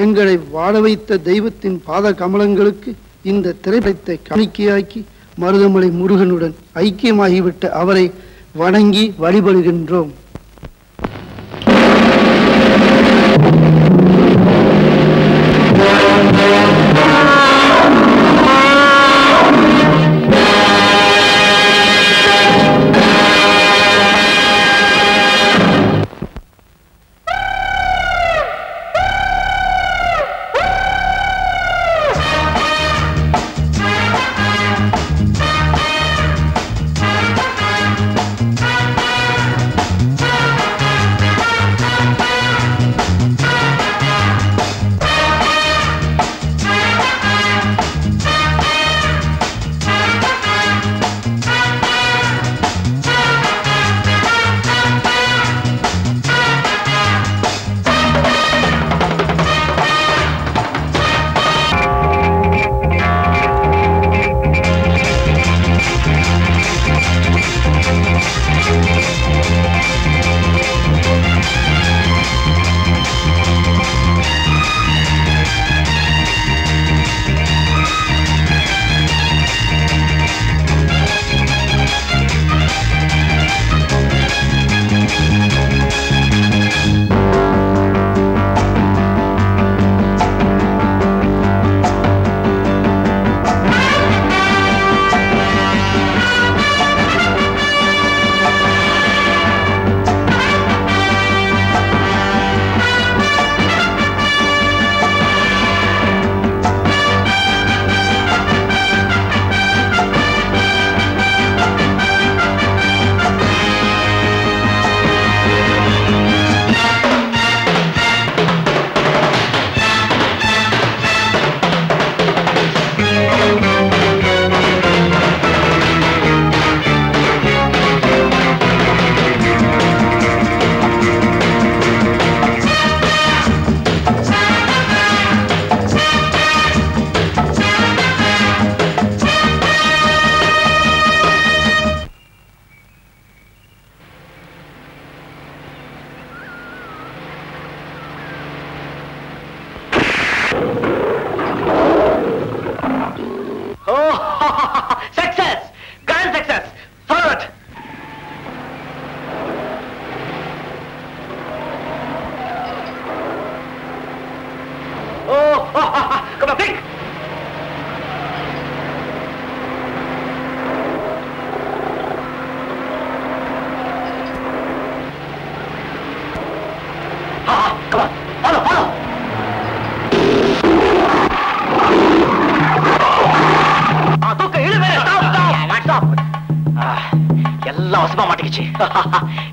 எங்களை வாழ வைத்த தெய்வத்தின் பாத கமலங்களுக்கு இந்த திரைப்படத்தை காணிக்கையாக்கி மருதமலை முருகனுடன் ஐக்கியமாகிவிட்ட அவரை வணங்கி வழிபடுகின்றோம்.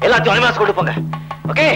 எல்லாத்தையும் அனிமாஸ் கொண்டு போங்க. Okay?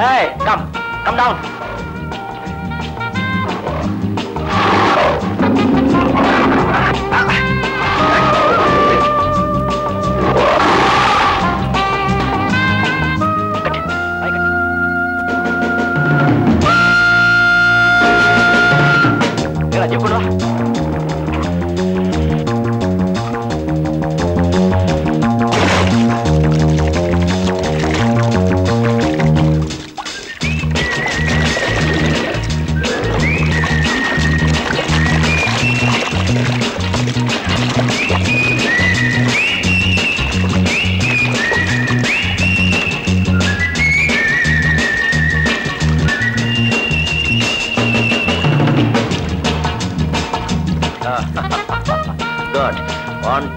Hey, come down.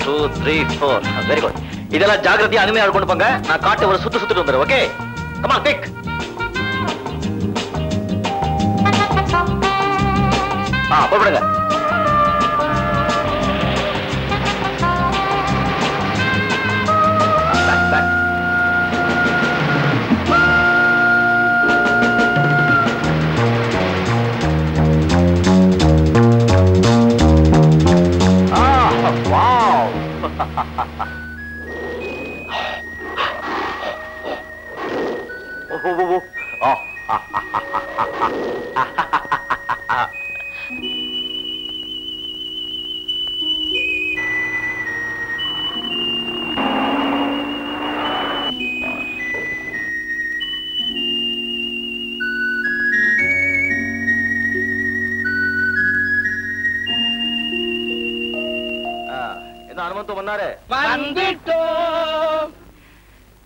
2 3 4 very good. இதெல்லாம் ஜாகிரதையா அனுமையா கொண்டு போங்க. நான் காட்டு ஒரு சுத்திட்டு வந்துடுறேன். Okay, come on pick. போடுங்க.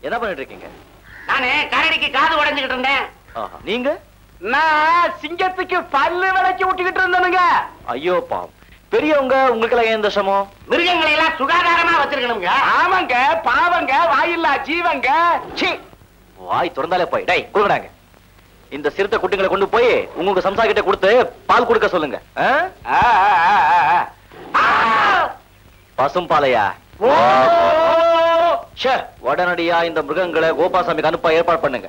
என்ன பண்ணிட்டு இருக்கீங்க? நானே கரடிக்கு காது உடைஞ்சுக்கிட்டு இருந்தேன். நீங்க? நான் சிங்கத்துக்கு பல்லு விளக்கி விட்டுக்கிட்டு இருந்தேனுங்க. ஐயோ பாவம், பெரியவங்க உங்களுக்கு ஏன் தசமம்? மிருகங்களை எல்லாம் சுகாதாரமா வச்சிருக்கணுங்க. ஆமாங்க, பாவங்க, வாயில்லா ஜீவங்க. வாய் திறந்தாலே போய் டேய் கொடுங்கடாங்க. இந்த சிறுத்தை குட்டிகளை கொண்டு போய் உங்களுக்கு சம்சா கிட்ட கொடுத்து பால் கொடுக்க சொல்லுங்க. பசும் பாலையா? உடனடியா இந்த மிருகங்களை கோபாசாமிக்கு அனுப்ப ஏற்பாடு பண்ணுங்க.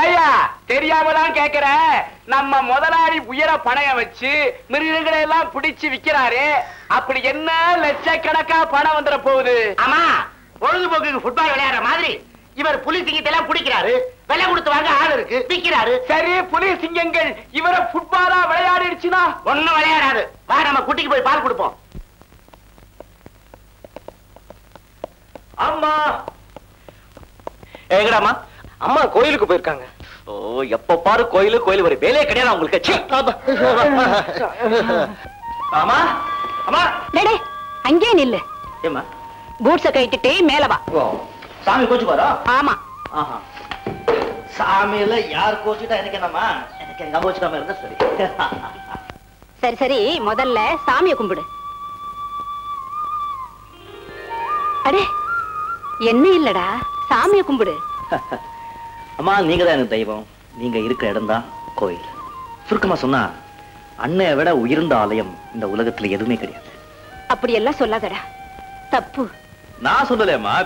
ஏயா தெரியாமதான் கேக்குற, நம்ம முதலாளி உயர பணையம் வச்சு மிருகங்களை எல்லாம் பிடிச்சு விக்கிறாரு. அப்படி என்ன லட்சக்கணக்கா பணம் வந்துட போகுது. ஆமா, பொழுதுபோக்கு ஃபுட்பால் விளையாடுற மாதிரி இவர் புலி சிங்கத்தை எல்லாம் பிடிக்கிறாரு. விலை கொடுத்து வாங்க ஆள் இருக்கு, விக்கிறாரு. சரி, புலி சிங்கங்கள் இவரை ஃபுட்பாலா விளையாடிடுச்சுன்னா ஒண்ணும் விளையாடாது. வா, நம்ம குட்டிக்கு போய் பால் கொடுப்போம். அம்மா எங்கடாமா? அம்மா கோயிலுக்கு போயிருக்காங்க. ஓ, எப்ப பாரு கோயிலு கோயில் வரை வேலையே கிடையாது உங்களுக்கு. அம்மா அம்மா டேடே அங்கே நில்லு. ஏமா பூட்ஸ கட்டிட்டு மேல வா. சாமி கோச்சு பாரா? ஆமா. சாமியில யார் கோச்சுட்டா எனக்கு என்னம்மா? எனக்கு எங்க கோச்சுக்காம இருந்தா சரி. சரி சரி, முதல்ல சாமியை கும்பிடு. அடே என்ன இல்லடா, சாமியை கும்பிடு. அம்மா, நீங்க தான் எனக்கு தெய்வம். நீங்க இருக்கிற இடம் தான் கோயில். சுருக்கமா சொன்னா அன்னைய விட உயர்ந்த ஆலயம் இந்த உலகத்துல எதுவுமே கிடையாது. அப்படி எல்லாம் சொல்லாதடா, தப்பு. நான் சொல்லலேம்மா.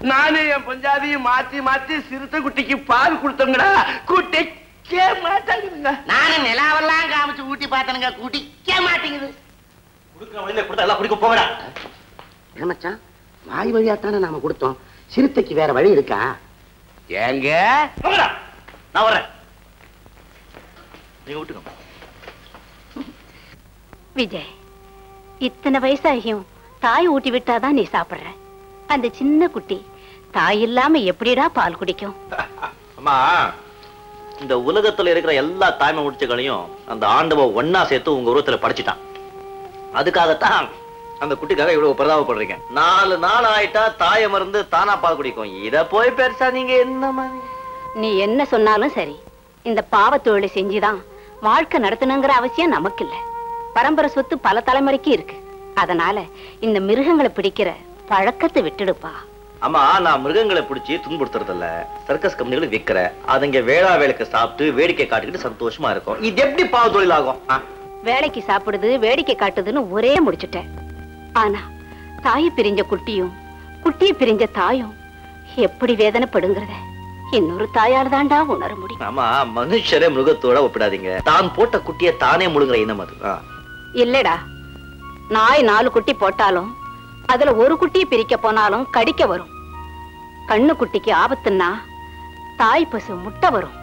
நானு என் பஞ்சாதியும் மாத்தி மாத்தி சிறுத்தை குட்டிக்கு பால் கொடுத்தோங்கடா, குட்டிக்க மாட்டாங்க. நானும் நிலாவெல்லாம் காமிச்சு ஊட்டி பார்த்தனுங்க, குடிக்க மாட்டேங்குது. குடுக்கிற வழியில கொடுத்தா எல்லாம் குடிக்க போகடா. மச்சான், வாய் வழியாத்தானே நாம கொடுத்தோம், சிறுத்தைக்கு வேற வழி இருக்கா? ஏங்க நான் வர்றேன், நீங்க விட்டுக்கோ. விஜய், இத்தனை வயசாகியும் தாய் ஊட்டி விட்டாதான் நீ சாப்பிடுற. அந்த சின்ன குட்டி தாய் இல்லாம எப்படிடா பால் குடிக்கும்? அம்மா, இந்த உலகத்துல இருக்கிற எல்லா தாய்மை முடிச்சுகளையும் அந்த ஆண்டவ ஒன்னா சேர்த்து உங்க உருவத்துல படைச்சிட்டான். அதுக்காகத்தான் அந்த குட்டிக்காக இவ்வளவு பிரதாபப்படுறீங்க. 4 நாள் ஆயிட்டா தாயை மருந்து தானா பால் குடிக்கும். இத போய் பெருசா நீங்க என்ன மாதிரி? நீ என்ன சொன்னாலும் சரி, இந்த பாவத்தொழிலை செஞ்சுதான் வாழ்க்கை நடத்தணுங்கிற அவசியம் நமக்கு இல்ல. பரம்பரை சொத்து பல தலைமுறைக்கு இருக்கு. அதனால இந்த மிருகங்களை பிடிக்கிற பழக்கத்தை விட்டுடுப்பா. அம்மா, நான் மிருகங்களை பிடிச்சி துன்புறுத்துறது இல்ல. சர்க்கஸ் கம்பெனிகளை விற்கிற அதுங்க வேளா வேலைக்கு சாப்பிட்டு வேடிக்கை காட்டிக்கிட்டு சந்தோஷமா இருக்கும். இது எப்படி பாவ தொழில் ஆகும்? வேலைக்கு சாப்பிடுது, வேடிக்கை காட்டுதுன்னு ஒரே முடிச்சுட்டேன். ஆனா தாயை பிரிஞ்ச குட்டியும் குட்டியை பிரிஞ்ச தாயும் எப்படி வேதனைப்படுங்கிறத இன்னொரு தாயால் தாண்டா உணர முடியும். ஆமா, மனுஷரே மிருகத்தோட ஒப்பிடாதீங்க. தான் போட்ட குட்டியை தானே முழுங்குற இனம் அது. இல்லடா, நாய் 4 குட்டி போட்டாலும் அதுல ஒரு குட்டியை பிரிக்க போனாலும் கடிக்க வரும். கண்ணு குட்டிக்கு ஆபத்துன்னா தாய் பசு முட்டை வரும்.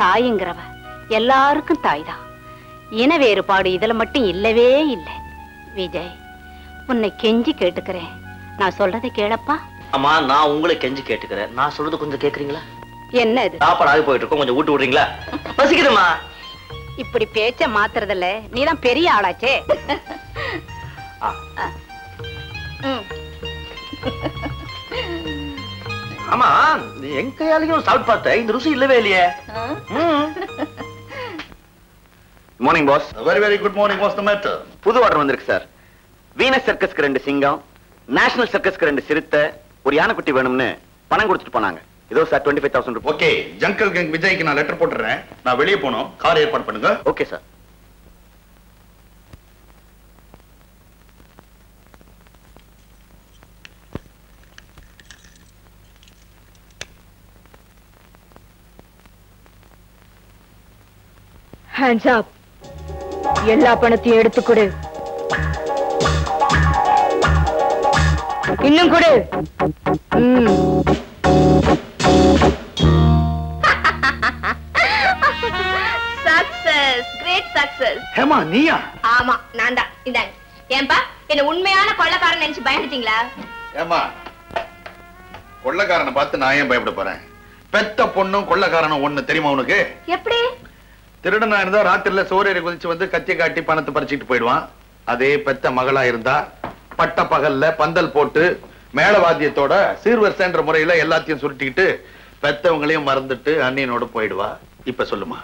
தாய்ங்கிறவ எல்லாருக்கும் தாய் தான். இன வேறுபாடு இதுல மட்டும் இல்லவே இல்லை. விஜய், உன்னை கெஞ்சி கேட்டுக்கிறேன், நான் சொல்றதை கேளப்பா. அம்மா, நான் உங்களை கெஞ்சி கேட்டுக்கிறேன். நான் சொல்றது கொஞ்சம் கேக்குறீங்களா? என்ன இது? சாப்பாடு ஆகி போயிட்டு இருக்கோம், கொஞ்சம் ஊட்டு விடுறீங்களா? பசிக்குதுமா. இப்படி பேச்ச மாத்துறதுல நீதான் பெரிய ஆளாச்சே. ஆமா எங்க கையாலையும் சாப்பிட்டு பார்த்தேன், இந்த ருசி இல்லவே இல்லையே. Morning boss. Very very good morning. What's the matter? புது ஆர்டர் வந்திருக்கு சார். வீனஸ் சர்க்கஸ்க்கு 2 சிங்கம், நேஷனல் சர்க்கஸ்க்கு 2 சிறுத்தை, ஒரு யானைக்குட்டி வேணும்னு பணம் கொடுத்துட்டு போனாங்க. இதோ சார் 25,000 ரூபாய். ஓகே, ஜங்கல் கேங் விஜய்க்கு நான் லெட்டர் போட்டுறேன். நான் வெளியே போணும், கார் ஏற்பாடு பண்ணுங்க. Okay sir. Hands up. எல்லா பணத்தையும் எடுத்து கொடு. இன்னும் கொடு. Success, great success. ஹேமா நீயா? ஆமா, நான் தான். இந்தாங்க. ஏன்பா என்ன உண்மையான கொள்ளக்காரன் நினைச்சு பயந்துட்டீங்களா? ஏமா, கொள்ளக்காரனை பார்த்து நான் ஏன் பயப்பட போறேன்? பெத்த பொண்ணும் கொள்ளக்காரனும் ஒண்ணு தெரியுமா உனக்கு? எப்படி? திருடனா இருந்தா ராத்திரில சோரேறி குதிச்சு வந்து கத்தி காட்டி பணத்தை பறிச்சுட்டு போயிடுவான். அதே பெத்த மகளா இருந்தா பட்ட பகல்ல பந்தல் போட்டு மேளவாத்தியத்தோட சீர்வரிசைன்ற முறையில எல்லாத்தையும் சுருட்டிக்கிட்டு பெத்தவங்களையும் மறந்துட்டு அண்ணியனோட போயிடுவா. இப்ப சொல்லுமா,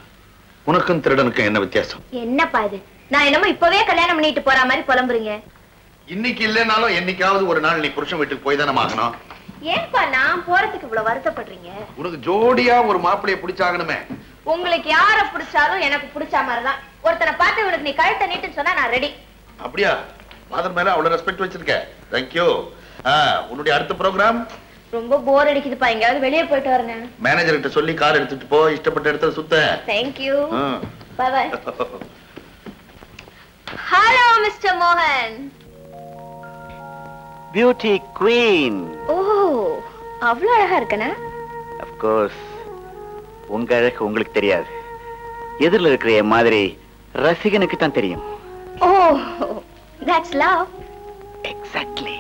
உனக்கும் திருடனுக்கும் என்ன வித்தியாசம்? என்னப்பா இது? நான் என்னமோ இப்பவே கல்யாணம் பண்ணிட்டு போற மாதிரி புலம்புறீங்க. இன்னைக்கு இல்லைனாலும் என்னைக்காவது ஒரு நாள் நீ புருஷன் வீட்டுக்கு போய் தானே ஆகணும். ஏன்பா நான் போறதுக்கு இவ்வளவு வருத்தப்படுறீங்க? உனக்கு ஜோடியா ஒரு மாப்பிளைய பிடிச்சாகணுமே. உங்களுக்கு யார பிடிச்சாலும் எனக்கு பிடிச்ச மாதிரிதான். ஒருத்தனை பார்த்து உனக்கு நீ கழுத்தை நீட்டுன்னு சொன்னா நான் ரெடி. அப்படியா? ஃபாதர் மேல அவ்வளவு ரெஸ்பெக்ட் வச்சிருக்க. தேங்க்யூ. உன்னுடைய அடுத்த ப்ரோக்ராம்? ரொம்ப போர் அடிக்குதுப்பா, எங்கயாவது வெளியே போயிட்டு வரேன். மேனேஜர் கிட்ட சொல்லி கார் எடுத்துட்டு போ, இஷ்டப்பட்ட இடத்துல சுத்த. Thank you. Bye bye. Hello mister மோகன். Beauty queen. ஓ, அவ்வளவு அழகா இருக்கனா? Of course. உங்க அழகு உங்களுக்கு தெரியாது, எதிரில் இருக்கிற என் மாதிரி ரசிகனுக்கு தான் தெரியும். Oh, that's love. எக்ஸாக்ட்லி.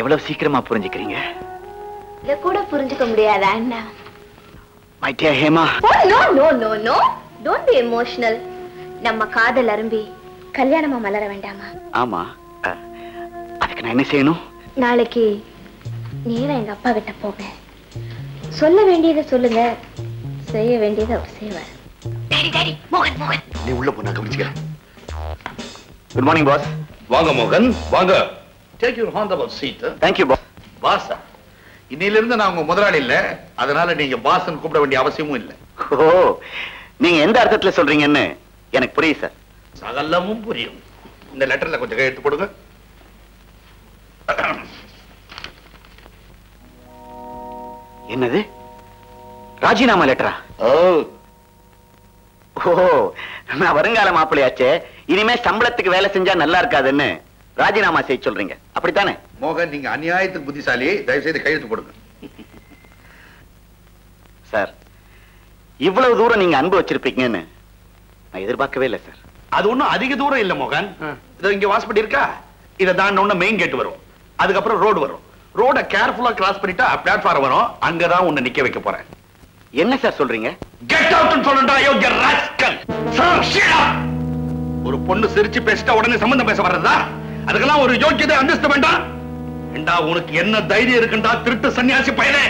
எவ்வளவு சீக்கிரமா புரிஞ்சுக்கிறீங்க? இத கூட புரிஞ்சுக்க முடியாதா அண்ணா? My dear Hema. Oh no no no no, don't be emotional. நம்ம காதல் அரும்பி கல்யாணமா மலர வேண்டாமா? ஆமா, அதுக்கு நான் என்ன செய்யணும்? நாளைக்கு நேரா எங்க அப்பா கிட்ட போங்க. சொல்ல வேண்டியதை சொல்லுங்க, செய்ய வேண்டியதை அவர் செய்வார். டாடி டாடி, மோகன் மோகன். நீ உள்ள போ, நான் கவனிச்சுக்கிறேன். Good morning boss. வாங்க மோகன், வாங்க. Take your honourable seat. Thank you boss. Boss, இன்னையில இருந்து நான் உங்க முதலாளி இல்ல, அதனால நீங்க பாஸ்ன்னு கூப்பிட வேண்டிய அவசியமும் இல்ல. ஓ, நீங்க எந்த அர்த்தத்துல சொல்றீங்கன்னு எனக்கு புரியுது சார். சகலமும் புரியும். இந்த லெட்டர்ல கொஞ்சம் கையெழுத்து போடுங்க. என்னது, ராஜினாமா லெட்டரா? ஓ, நான் வருங்கால மாப்பிள்ளையாச்சே, இனிமே சம்பளத்துக்கு வேலை செஞ்சா நல்லா இருக்காதுன்னு ராஜினாமா செய்ய சொல்றீங்க, அப்படித்தானே? மோகன், நீங்க அநியாயத்துக்கு புத்திசாலி, தயவு செய்து கையெழுத்து போடுங்க. சார், இவ்வளவு தூரம் நீங்க அன்பு வச்சிருப்பீங்கன்னு நான் எதிர்பார்க்கவே இல்லை சார். அது ஒண்ணும் அதிக தூரம் இல்ல மோகன். இதோ இங்க வாசப்படி இருக்கா, இதை தாண்ட மெயின் கேட் வரும், அதுக்கப்புறம் ரோடு வரும். ரோட கேர்ஃபுல்லா கிராஸ் பண்ணிட்டா பிளாட்ஃபார்ம் வரும், அங்கதான் உன்னை நிக்க வைக்க போறேன். என்ன சார் சொல்றீங்க? கெட் அவுட்னு சொல்றேன்டா, யோகிய ராஸ்கல். ஒரு பொண்ணு சிரிச்சு பேசிட்டா உடனே சம்பந்தம் பேச வர்றதா? அதுக்கெல்லாம் ஒரு யோகியதை அந்தஸ்து வேண்டாம். ஏண்டா, உனக்கு என்ன தைரியம் இருக்குண்டா திருட்டு சன்னியாசி பயலே?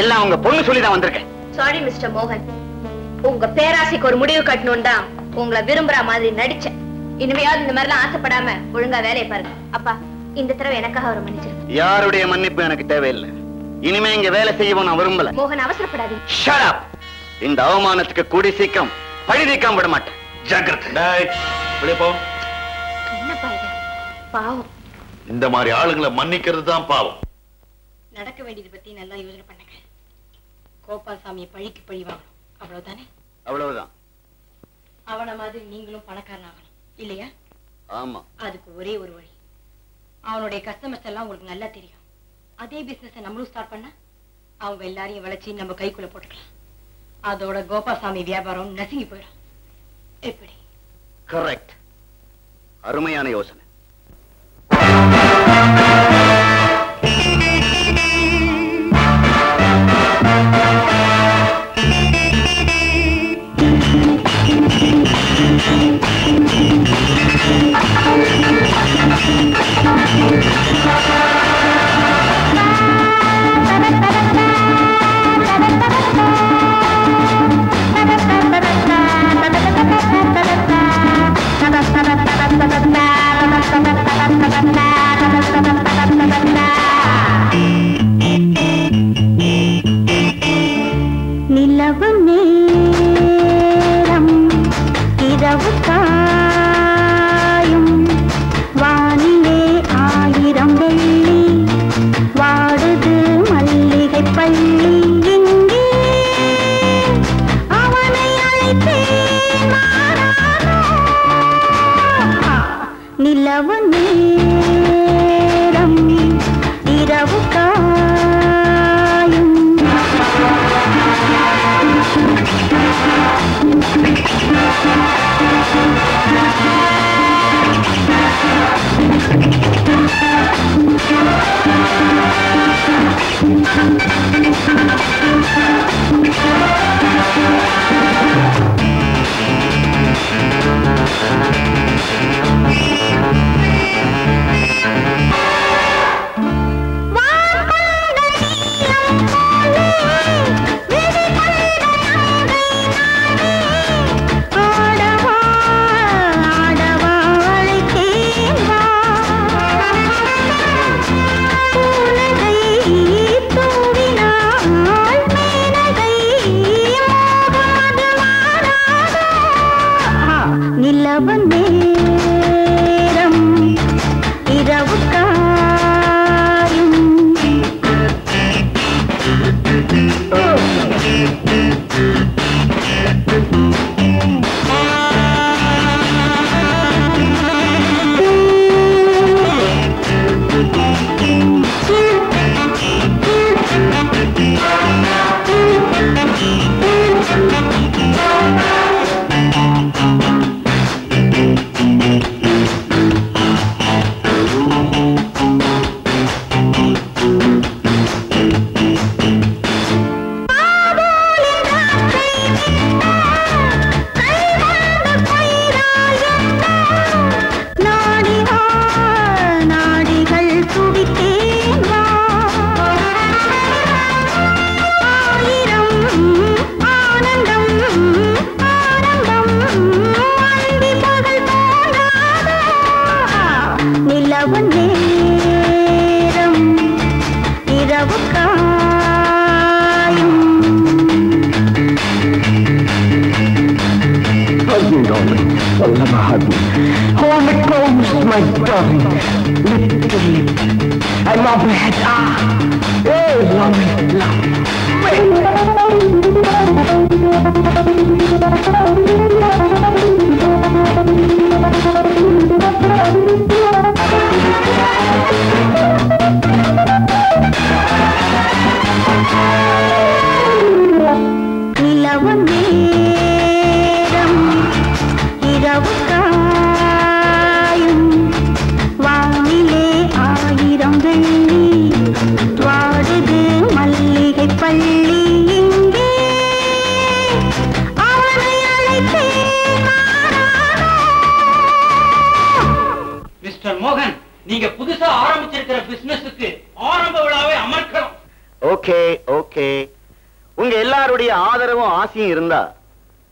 எல்லாம் உங்க பொண்ணு சொல்லிதான் வந்திருக்கேன். சாரி மிஸ்டர் மோகன், உங்க பேராசைக்கு ஒரு முடிவு கட்டணும் தான் உங்களை விரும்புற மாதிரி நடிச்சேன். இனிமையாவது இந்த மாதிரிலாம் ஆசைப்படாம ஒழுங்கா வேலையை பாருங்க. அப்பா, இந்த தடவை எனக்காக ஒரு மன்னிச்சிருங்க. யாருடைய மன்னிப்பு எனக்கு தேவையில்லை. இனிமே இங்க வேலை செய்யவும் நான் விரும்பல. மோகன், அவசரப்படாதீங்க. Shut up. இந்த அவமானத்துக்கு கூடி சீக்கிரம் பழி தீர்க்காம விட மாட்டேன். ஜாக்கிரதை. வெளியே போ. என்னப்பா இது? பாவம். இந்த மாதிரி ஆளுங்களை மன்னிக்கிறது தான் பாவம். நடக்க வேண்டியது பத்தி நல்லா யோசனை பண்ணுங்க. கோபால் சாமியை பழிக்கு பழி வாங்கணும், அவ்வளவுதானே? அவ்வளவுதான். அவன மாதிரி நீங்களும் பணக்காரன் ஆகணும், இல்லையா? ஆமா. அதுக்கு ஒரே ஒரு வழி. அவனுடைய கஸ்டமர்ஸ் எல்லாம் உங்களுக்கு நல்லா தெரியும். அதே பிசினஸ் நம்மளும் ஸ்டார்ட் பண்ணா அவங்க எல்லாரையும் வளைச்சி நம்ம கைக்குள்ள போட்டுக்கலாம். அதோட கோபாசாமி வியாபாரம் நசுங்கி போயிடும். எப்படி? கரெக்ட். அருமையான யோசனை.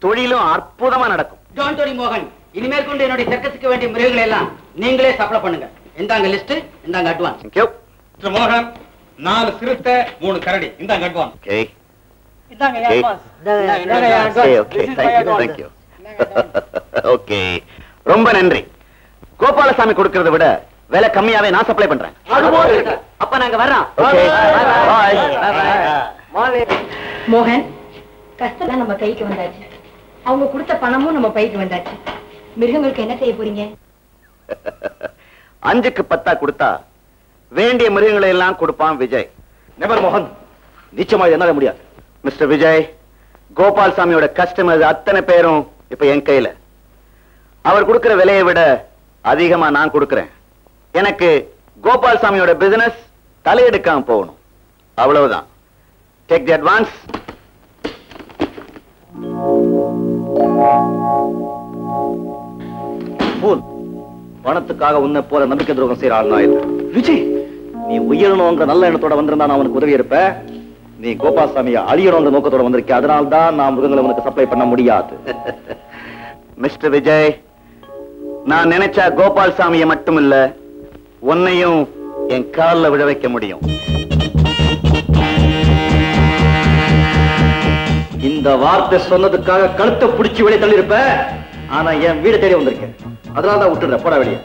தொழிலும் அற்புதமா நடக்கும். டோன்ட் வரி மோகன், இனிமேல் கொண்டு என்னுடைய சர்க்கஸுக்கு வேண்டிய மிருகங்களை எல்லாம் நீங்களே சப்ளை பண்ணுங்க. இந்தாங்க லிஸ்ட், இந்தாங்க அட்வான்ஸ். Thank you. மிஸ்டர் மோகன், 4 சிறுத்தை 3 கரடி, இந்தாங்க அட்வான்ஸ். ஓகே. இந்தாங்க advance. Okay, thank you. Okay. ரொம்ப நன்றி. கோபாலசாமி கொடுக்கிறதை விட விலை கம்மியாவே நான் சப்ளை பண்றேன். அப்ப நாங்க வர்றோம். ஓகே. பை. மோகன், கஷ்டம் நம்ம கைக்கு வந்தாச்சு. அவங்க கொடுத்த பணமும் நம்ம பைக்கு வந்தாச்சு. மிருகங்களுக்கு என்ன செய்ய போறீங்க? 5க்கு 10 கொடுத்தா வேண்டிய மிருகங்களை எல்லாம் கொடுப்பான் விஜய். நெவர் மோகன், நிச்சயமா என்னால முடியாது. மிஸ்டர் விஜய், கோபால்சாமியோட கஸ்டமர்ஸ் அத்தனை பேரும் இப்ப என் கையில. அவர் கொடுக்கிற விலையை விட அதிகமா நான் கொடுக்கிறேன். எனக்கு கோபால்சாமியோட பிசினஸ் தலையெடுக்காம போகணும், அவ்வளவுதான். Take the advance. பணத்துக்காக உன்னை போல நம்பிக்கை துரோகம் செய்யற ஆள் நான் இல்லை. விஜய், நீ உயரணுங்கிற நல்ல எண்ணத்தோட வந்திருந்தா நான் உனக்கு உதவி இருப்ப. நீ கோபால்சாமியை அழியணுங்கிற நோக்கத்தோட வந்திருக்க, அதனால்தான் நான் மிருகங்களை உனக்கு சப்ளை பண்ண முடியாது. மிஸ்டர் விஜய், நான் நினைச்சா கோபால்சாமியை மட்டும் இல்ல, உன்னையும் என் காலில் விழ வைக்க முடியும். இந்த வார்த்தை சொன்னதுக்காக கழுத்தை பிடிச்சி வெளியே தள்ளிருப்ப, ஆனா என் வீடு தேடி வந்திருக்கேன், அதனாலதான் விட்டுடுற. போட வெளியே.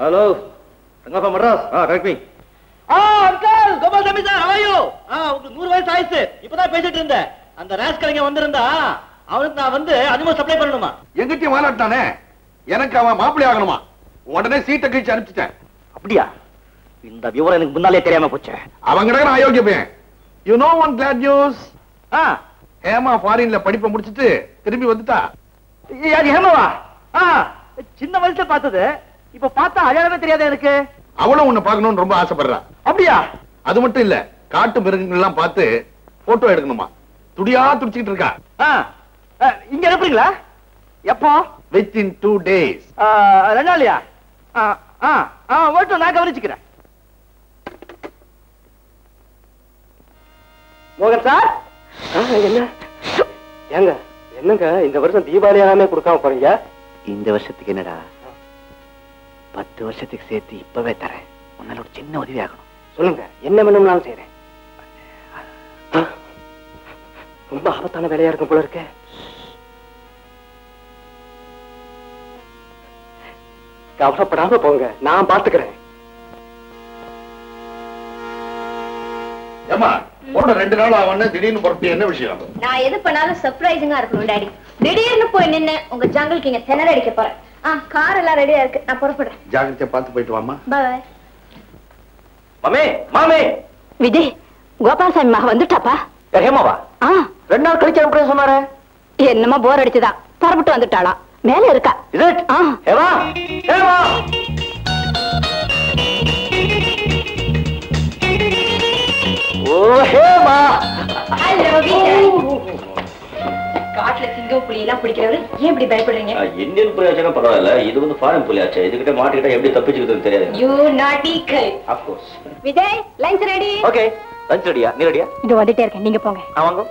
Hello, Rangappa Madras. Correct me. Uncle Gopalsamy sir, how are you? உங்களுக்கு 100 வயசு ஆயிடுச்சு. இப்பதான் பேசிட்டு இருந்தேன். அந்த ராஸ்கலிங்க வந்திருந்தா அவனுக்கு நான் வந்து அனிமல் சப்ளை பண்ணணுமா? எங்கிட்டயும் வாலாட்டானே, எனக்கு அவன் மாப்பிள்ளை ஆகணுமா? உடனே சீட்டை கிழிச்சு அனுப்பிச்சிட்டேன். அப்படியா? இந்த விவரம் எனக்கு முன்னாலே தெரியாம போச்சு. அவங்க அயோக்கிய பையன். You know one glad news. Hema ஃபாரின்ல படிப்பை முடிச்சிட்டு திரும்பி வந்துட்டா. ஹேமாவா? சின்ன வயசுல பார்த்தது, இப்ப பார்த்தா அடையாளமே தெரியாத எனக்கு. அவளும் உன்னை பார்க்கணும்னு ரொம்ப ஆசைப்படுறா. அப்படியா? அது மட்டும் இல்ல, காட்டு மிருகங்கள் எல்லாம் பார்த்து போட்டோ எடுக்கணுமா, துடியா துடிச்சிட்டு இருக்கா. இங்க அனுப்புறீங்களா? எப்போ? Within 2 days. 2 நாளையா? ஓட்டும், நான் கவனிச்சுக்கிறேன். மோகன் சார், என்ன ஏங்க, என்னங்க இந்த வருஷம் தீபாவளி எல்லாமே கொடுக்காம போறீங்க? இந்த வருஷத்துக்கு என்னடா, 10 வருஷத்துக்கு சேர்த்து இப்பவே தரேன். உன்னால ஒரு சின்ன உதவி ஆகணும். சொல்லுங்க, என்ன வேணும்னாலும் செய்யறேன். ரொம்ப ஆபத்தான வேலையா இருக்கும் போல இருக்க. கவலைப்படாம போங்க, நான் பாத்துக்கிறேன். ஏமா போன 2 நாள் ஆவன்னு திடீர்னு புறப்பட்டு என்ன விஷயம்? நான் எது பண்ணாலும் சர்ப்ரைசிங்கா இருக்கணும் டாடி. திடீர்னு போய் நின்னு உங்க ஜங்கிள் கிங்க திணற அடிக்க போறேன். கார் எல்லாம் ரெடியா இருக்கு, நான் புறப்படுறேன். ஜாகிரதையா பார்த்து போயிட்டு வாமா. பாய். மாமே மாமே விஜய், கோபாலசாமி மகன் வந்துட்டாப்பா. ஹேமாவா? 2 நாள் கழிச்சு அனுப்புறேன் சொன்னாரே. என்னமோ போர் அடிச்சுதான் புறப்பட்டு வந்துட்டாளா. மேல இருக்கா. ஹேமா ஹேமா ஓ ஹேமா. ஹலோ விஜய். காட்டுல சிங்கம் புலி எல்லாம் பிடிக்கிறவரு ஏன் இப்படி பயப்படுறீங்க? இந்தியன் புலியாச்சுன்னா பரவாயில்ல, இது வந்து ஃபாரின் புலியாச்சு. இதுகிட்ட மாட்டிக்கிட்டா எப்படி தப்பிச்சுக்கிறதுன்னு தெரியாது. You naughty girl. Of course. Vijay, lunch ready. Okay, lunch ரெடியா? நீ ரெடியா? இது வந்துட்டே இருக்கேன், நீங்க போங்க. வாங்க.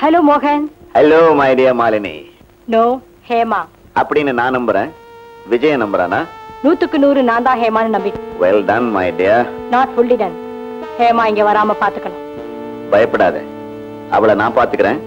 ஹலோ மோகன். Hello my dear Malini. No, Hema அப்படின்னு நான் நம்புறேன். விஜய நம்புறானா? 100க்கு 100 நான் தான் ஹேமான்னு நம்பி. Well done my dear. Not fully done. Hema இங்க வராம பாத்துக்கணும். பயப்படாத, அவளை நான் பாத்துக்கிறேன்.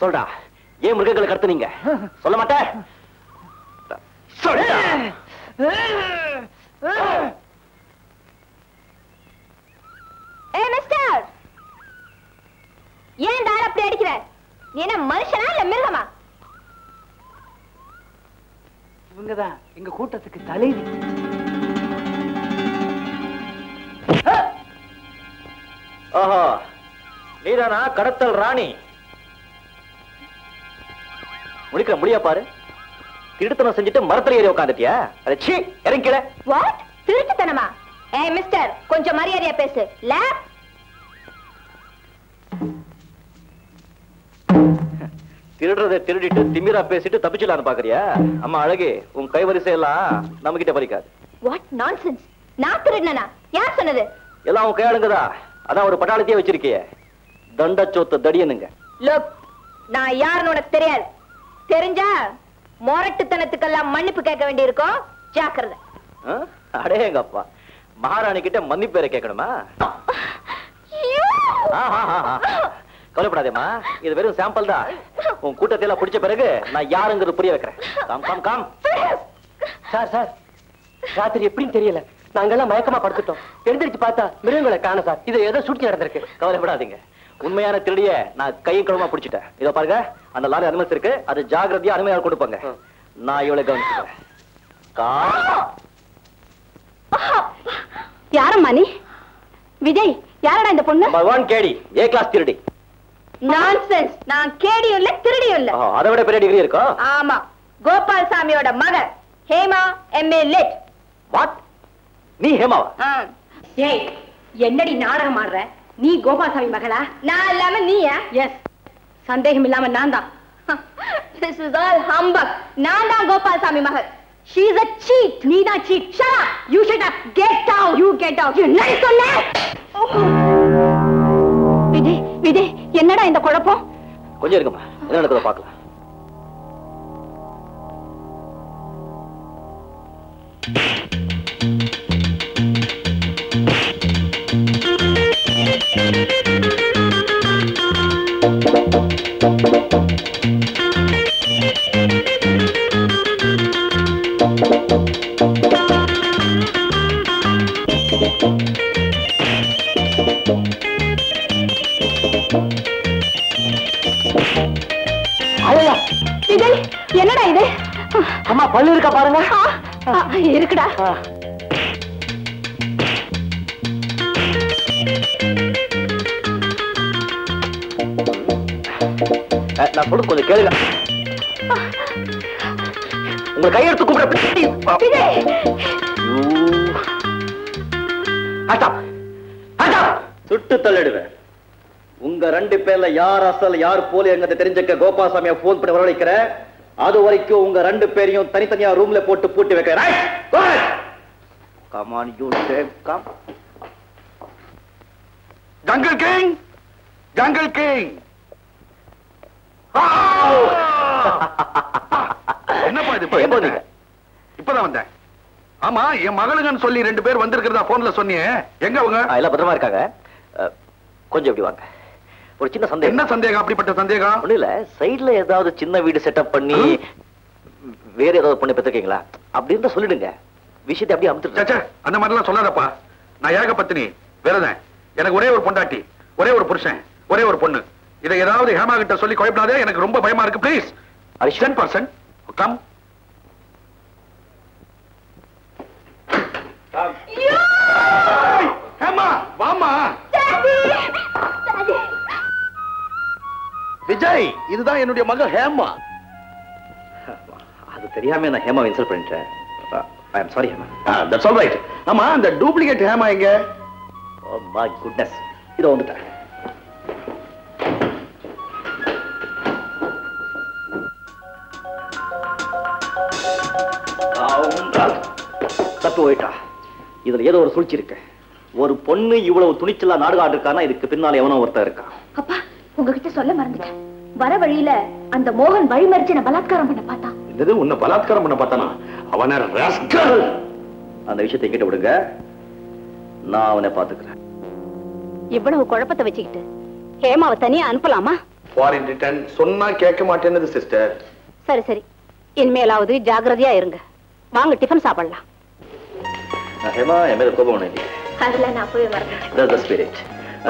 சொல்றா, ஏன் மிருகங்களை கடத்துனீங்க? சொல்ல மாட்டேன். மிஸ்டர், ஏன் தார அப்படி அடிக்கிற? நீ என்ன மனுஷனா இல்ல மிருகமா? இவங்கதான் எங்க கூட்டத்துக்கு தலைவி. ஓஹோ, நீதானா கடத்தல் ராணி? முடிக்கிற முடியா பாரு. திருட்டுத்தனம் செஞ்சுட்டு மரத்துல ஏறி உட்காந்துட்டியா? அடச்சி, இறங்கிட. வாட்? திருட்டுத்தனமா? ஏய் மிஸ்டர், கொஞ்சம் மரியாதையா பேசு. லேப் திருடுறதை திருடிட்டு திமிரா பேசிட்டு தப்பிச்சலான்னு பாக்குறியா? அம்மா அழகே, உன் கைவரிசை எல்லாம் நம்ம கிட்ட பறிக்காது. What nonsense? நான் திருடனா? யார் சொன்னது? எல்லாம் உன் கையாளுங்கதா. அதான் ஒரு பட்டாளத்தையே வச்சிருக்கிய. தண்டச்சோத்து தடியனுங்க. லோக், நான் யாருன்னு உனக்கு தெரியாது. தெரிஞ்சா மொரட்டுத்தனத்துக்கெல்லாம் மன்னிப்பு கேட்க வேண்டியிருக்கோம். ஜாக்கிரதை. அடேங்கப்பா, மகாராணி கிட்ட மன்னிப்பு பேரை கேட்கணுமா? கவலைப்படாதேமா, இது வெறும் சாம்பிள் தான். உன் கூட்டத்தையெல்லாம் பிடிச்ச பிறகு நான் யாருங்கிறது புரிய வைக்கிறேன். Com com com. Sir sir, ராத்திரி எப்படின்னு தெரியல, நாங்கெல்லாம் மயக்கமா படுத்துட்டோம். எழுந்திரிச்சு பார்த்தா மிருகங்களை காணோம் சார். இது ஏதோ சூழ்ச்சி நடந்திருக்கு. கவலைப்படாதீங்க, உண்மையான திருடிய நான் கையும் களமா பிடிச்சிட்டேன். இதோ பாருங்க, அந்த லாரி அனுமதி இருக்கு, அது ஜாகிரதையா அனுமையாக கொடுப்பாங்க. நான் இவளை கவனிச்சுக்கிறேன். யாரம்மா நீ? விஜய், யாரடா இந்த பொண்ணு? பகவான் கேடி, ஏ கிளாஸ் திருடி. நான்சென்ஸ். நான் கேடியும் இல்ல திருடியும் இல்ல. அதை விட பெரிய டிகிரி இருக்கா? ஆமா, கோபால்சாமியோட மகன் ஹேமா MA லிட். வாட்? நீ ஹேமாவா? ஏய், என்னடி நாடகம் ஆடுற? நீ கோபால்சாமி மகளா? நான் இல்லாம நீயா? எஸ், சந்தேகம் இல்லாம நான் தான். This is all humbug. நான் தான் கோபால்சாமி மகள். She is a cheat. நீ தான் cheat. Shut up. You shut up. Get out. You get out. என்னடி சொன்ன? விஜய், விஜய், என்னடா இந்த குழப்பம்? கொஞ்சம் இருக்குமா, என்ன நடக்குதோ பார்க்கலாம். விஜய், என்னடா இது? அம்மா, பல்லு இருக்கா பாருங்க. இருக்குடா. நான் சொல்றது கொஞ்சம் கேளுங்க. உங்க கையெடுத்து கூப்பிட சுட்டு தள்ளிடுவேன். உங்க 2 பேர்ல யார் அசல் யார் போலி எங்க தெரிஞ்சுக்க கோபால்சாமியை போன் பண்ணி வரவழைக்கிறேன். அது வரைக்கும் உங்க 2 பேரையும் தனித்தனியா ரூம்ல போட்டு பூட்டி வைக்கிறேன். Come on, you come. Jungle king, jungle king. என்னப்பா இது? இப்பதான் வந்தேன். ஆமா, என் மகளுங்கன்னு சொல்லி 2 பேர் வந்திருக்கிறதா போன்ல சொன்னியே, எங்க அவங்க? எல்லாம் பத்திரமா இருக்காங்க. கொஞ்சம் எப்படி வாங்க. ஒரு சின்ன சந்தேகம். என்ன சந்தேகம்? அப்படிப்பட்ட சந்தேகம் ஒண்ணு இல்ல, சைடுல ஏதாவது சின்ன வீடு செட்டப் பண்ணி வேற ஏதாவது பண்ணி பெற்றிருக்கீங்களா அப்படின்னு சொல்லிடுங்க. விஷயத்தை அப்படியே அமுத்து. அந்த மாதிரி எல்லாம் சொல்லாதப்பா. நான் ஏக பத்தினி, வேறதான். எனக்கு ஒரே ஒரு பொண்டாட்டி, ஒரே ஒரு புருஷன், ஒரே ஒரு பொண்ணு. இதை ஏதாவது ஹேமா கிட்ட சொல்லி குழப்பினாதே, எனக்கு ரொம்ப பயமா இருக்கு. Please 10% come. ஹேமா வாமா. விஜய், இதுதான் என்னுடைய மகள் ஹேமா. அது தெரியாம நான் ஹேமா இன்சல்ட் பண்ணிட்டேன். I am sorry Hema. That's all right. ஆமா, அந்த டூப்ளிகேட் ஹேமா எங்க? ஓ மை குட்னஸ், இதோ வந்துட்டேன். தப்பு போயிட்டா. இதுல ஏதோ ஒரு சூழ்ச்சி இருக்கு. ஒரு பொண்ணு இவ்வளவு துணிச்சலா நாடகம் ஆடிருக்கானா, இதுக்கு பின்னால எவனோ ஒருத்தர் இருக்கான். அப்பா, உங்ககிட்ட சொல்ல மறந்துட்டேன். வர வழியில அந்த மோகன் வழிமறிச்சு பலாத்காரம் பண்ண பார்த்தான். என்னது, உன்னை பலாத்காரம் பண்ண பார்த்தானா? அவன ராஸ்கல். அந்த விஷயத்தை கிட்ட விடுங்க, நான் அவனை பாத்துக்கிறேன். இவ்வளவு குழப்பத்தை வச்சுக்கிட்டு ஹேமாவை தனியா அனுப்பலாமா? ஃபாரின் ரிட்டர்ன் சொன்னா கேட்க மாட்டேன்னு சிஸ்டர். சரி சரி, இனிமேலாவது ஜாக்கிரதையா இருங்க. வாங்க டிஃபன் சாப்பிடலாம். ஹேமா, என் மேல கோபம் ஒண்ணு. அதெல்லாம் நான் போய் வரேன்.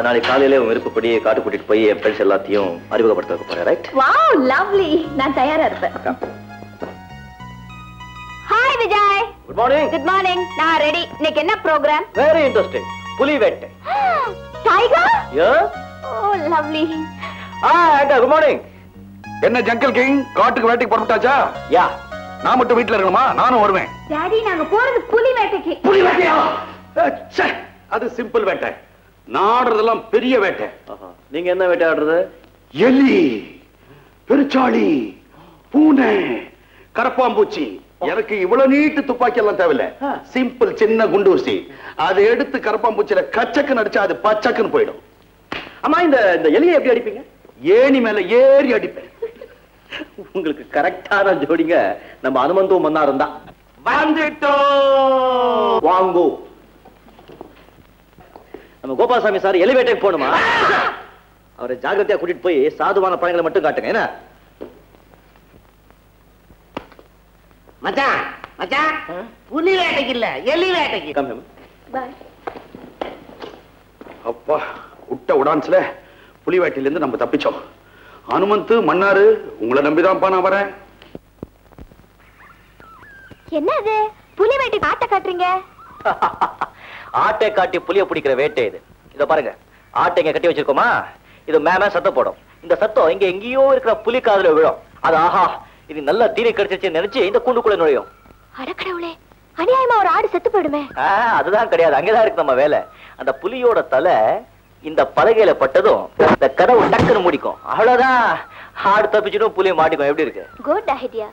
நாளைக்கு காலையில உன் விருப்பப்படி காட்டு கூட்டிட்டு போய் என் ஃப்ரெண்ட்ஸ் எல்லாத்தையும் அறிமுகப்படுத்த போறேன். ரைட்? Wow, lovely. நான் தயாரா இருப்பேன். Hi Vijay. Good morning. Good morning. நான் ரெடி. இன்னைக்கு என்ன ப்ரோகிராம்? Very interesting. புலி வேட்டை. Tiger? Yes. Oh lovely. Good morning. என்ன ஜங்கல் கிங், காட்டுக்கு வேட்டைக்கு புறப்பட்டாச்சா? யா. நான் மட்டும் வீட்டுல இருக்கணுமா? நானும் வருவேன். டாடி, நாங்க போறது புலி வேட்டைக்கு. புலி வேட்டையா? அது சிம்பிள் வேட்டை. நாடுறதெல்லாம் பெரிய வேட்டை. நீங்க என்ன வேட்டை ஆடுறது? எலி, பெருச்சாளி, பூனை, கரப்பாம்பூச்சி. எனக்கு இவ்வளவு நீட்டு துப்பாக்கி எல்லாம் தேவையில்ல. சிம்பிள் சின்ன குண்டூசி. அதை எடுத்து கரப்பாம்பூச்சியில கச்சக்கு நடிச்சா அது பச்சக்குன்னு போயிடும். அம்மா இந்த எலியை எப்படி அடிப்பீங்க? ஏணி மேல ஏறி அடிப்பேன். உங்களுக்கு கரெக்டான ஜோடிங்க நம்ம அனுமந்தும் மன்னாரும் தான். வந்துட்டோம். வாங்கோ. நம்ம கோபாலசாமி சார் எலிவேட்டருக்கு போகணுமா? அவரை ஜாகிரதையா கூட்டிட்டு போய் சாதுவான பழங்களை மட்டும் காட்டுங்க. என்ன மச்சான் மச்சான், புலி வேட்டைக்கு இல்ல எலி வேட்டைக்கு. அப்பா விட்ட உடான்ஸ்ல புலி வேட்டையில இருந்து நம்ம தப்பிச்சோம். அனுமந்து மன்னாரு உங்களை நம்பிதான்ப்பா நான் வரேன். என்ன அது புலி வேட்டைக்கு ஆட்டை காட்டுறீங்க? ஆட்டை காட்டி புலிய பிடிக்கிற வேட்டை இது. இத பாருங்க, ஆட்டை இங்க கட்டி வச்சிருக்கோமா, இது மேமே சத்தம் போடும். இந்த சத்தம் இங்க எங்கேயோ இருக்கிற புலி காதுல விழும். அது ஆஹா இது நல்ல தீனி கிடைச்சிருச்சு நினைச்சு இந்த கூண்டுக்குள்ள நுழையும். அடக்கடவுளே, அநியாயமா ஒரு ஆடு செத்து போயிடுமே. அதுதான் கிடையாது, அங்கதான் இருக்கு நம்ம வேலை. அந்த புலியோட தலை இந்த பலகையில பட்டதும் இந்த கதவு டக்குன்னு முடிக்கும். அவ்வளவுதான், ஆடு தப்பிச்சிடும், புலியை மாட்டிக்கும். எப்படி இருக்கு? Good idea.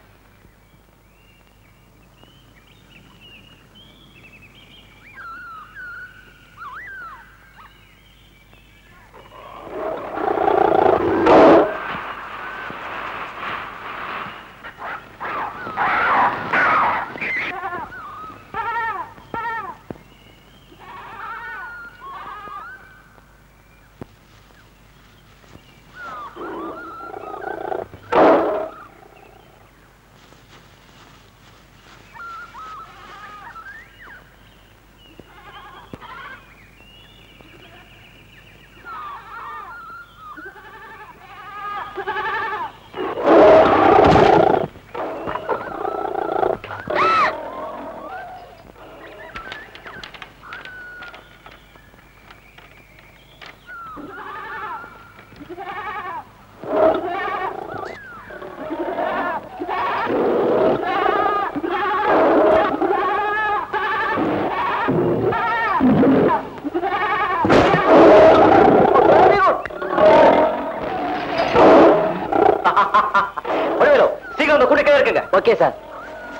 Okay sir.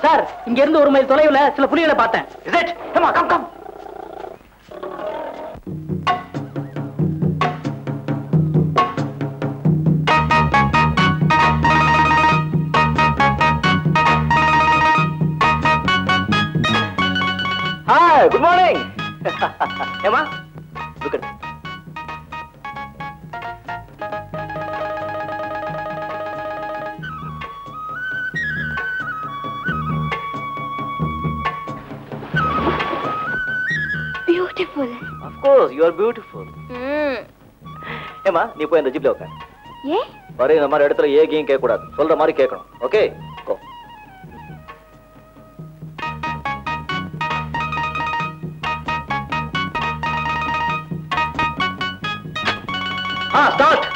Sir, இங்க இருந்து 1 மைல் தொலைவுல சில புலிகளை பார்த்தேன். Is it? Come on, come. Hi, good morning. Emma, look at me. Beautiful. Of course, you are beautiful. Emma, நீ போய் அந்த ஜிப்ல உட்கார். ஏ? வர இந்த மாதிரி இடத்துல ஏகியும் கேட்க கூடாது. சொல்ற மாதிரி கேட்கணும். Okay? Go. Start.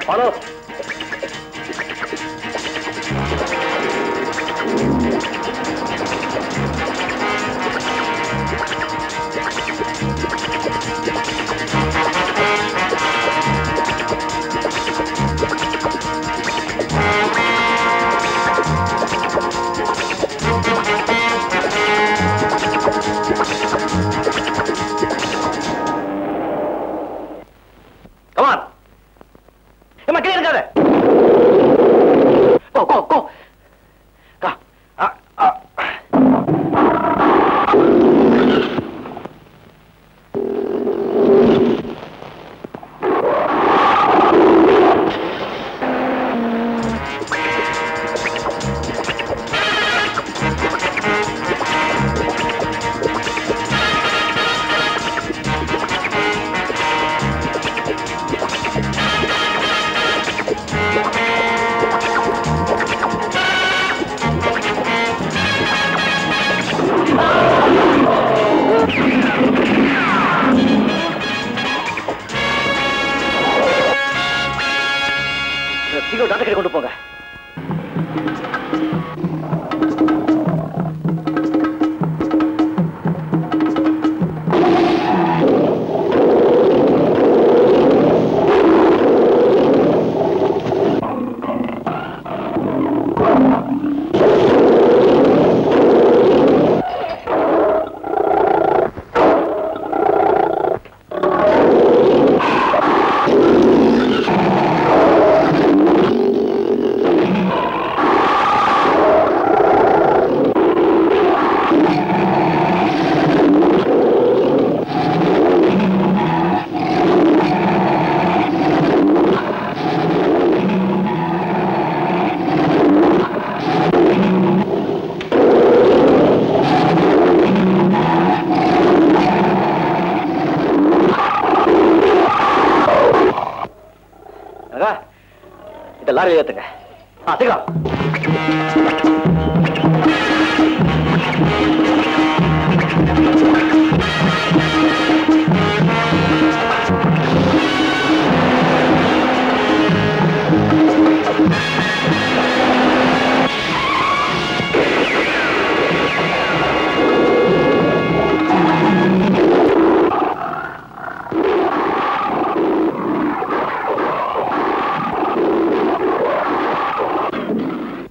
Follow. Come on. Emma, get in there. Go. Go. சீக்கிரம் டாக்டர் கிட்ட கொண்டு போங்க. இந்த லாரி ஏத்துங்க. சீக்கிரம்.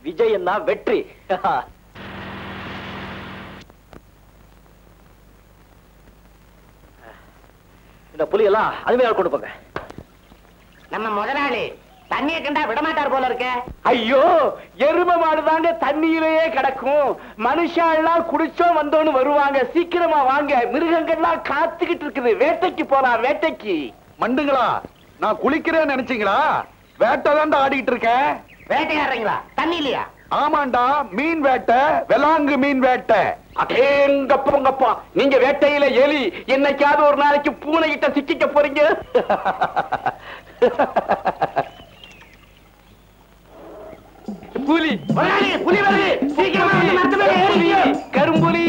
விஜய் என்ன வெற்றி. இந்த புலியெல்லாம் அருமையாக கொண்டு போங்க. நம்ம முதலாளி தண்ணியை கண்டா விடமாட்டார் போல இருக்க. ஐயோ, எரும மாடுதாங்க தண்ணியிலேயே கிடக்கும். மனுஷாலாம் குடிச்சோம் வந்தோன்னு வருவாங்க. சீக்கிரமா வாங்க, மிருகங்கள்லாம் காத்துக்கிட்டு இருக்குது. வேட்டைக்கு போலாம், வேட்டைக்கு. மண்டுங்களா, நான் குளிக்கிறேன்னு நினைச்சீங்களா? வேட்டை தான் ஆடிட்டு இருக்கேன். வேட்டையாடுறீங்களா? தண்ணி இல்லையா? ஆமாண்டா, மீன் வேட்டை, வெளாங்கு மீன் வேட்டை. அடேங்கப்பா, நீங்க வேட்டையில எலி, என்னைக்காவது ஒரு நாளைக்கு பூனை கிட்ட சிக்கிக்க போறீங்க. புலி புலி வருது, சீக்கிரமா வந்து மரத்து மேல ஏறுங்க. கரும்புலி,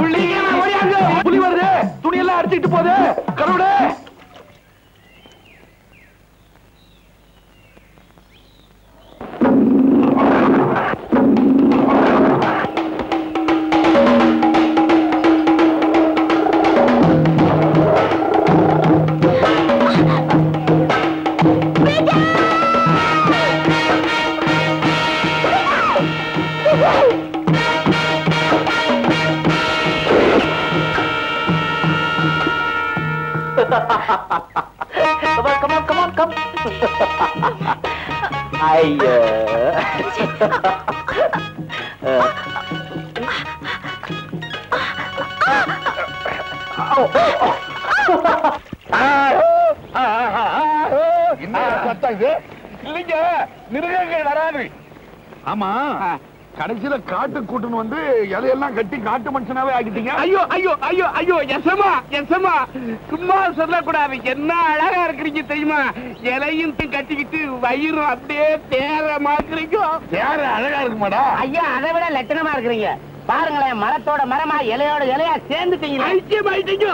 புலி புலி வருது, துணியெல்லாம் அடிச்சுக்கிட்டு போகுது. கருடே, come on. ஐயோ, இல்லைங்க, மிருகங்கள் வராது. ஆமா, கடைசியில காட்டு கூட்டுன்னு வந்து இலையெல்லாம் கட்டி காட்டு மனுஷனாவே ஆக்கிட்டீங்க. ஐயோ ஐயோ ஐயோ ஐயோ, எசமா சும்மா சொல்லக்கூடாது. என்ன அழகா இருக்கிறீங்க தெரியுமா? இலையும் கட்டிக்கிட்டு வயிறும் அப்படியே தேர மாக்குறீங்க. யாரு அழகா இருக்குமாடா? ஐயா, அதை விட லட்சணமா இருக்கிறீங்க. பாருங்களேன், மரத்தோட மரமா இலையோட இலையா சேர்ந்துட்டீங்க. ஐக்கியமாயிட்டீங்க.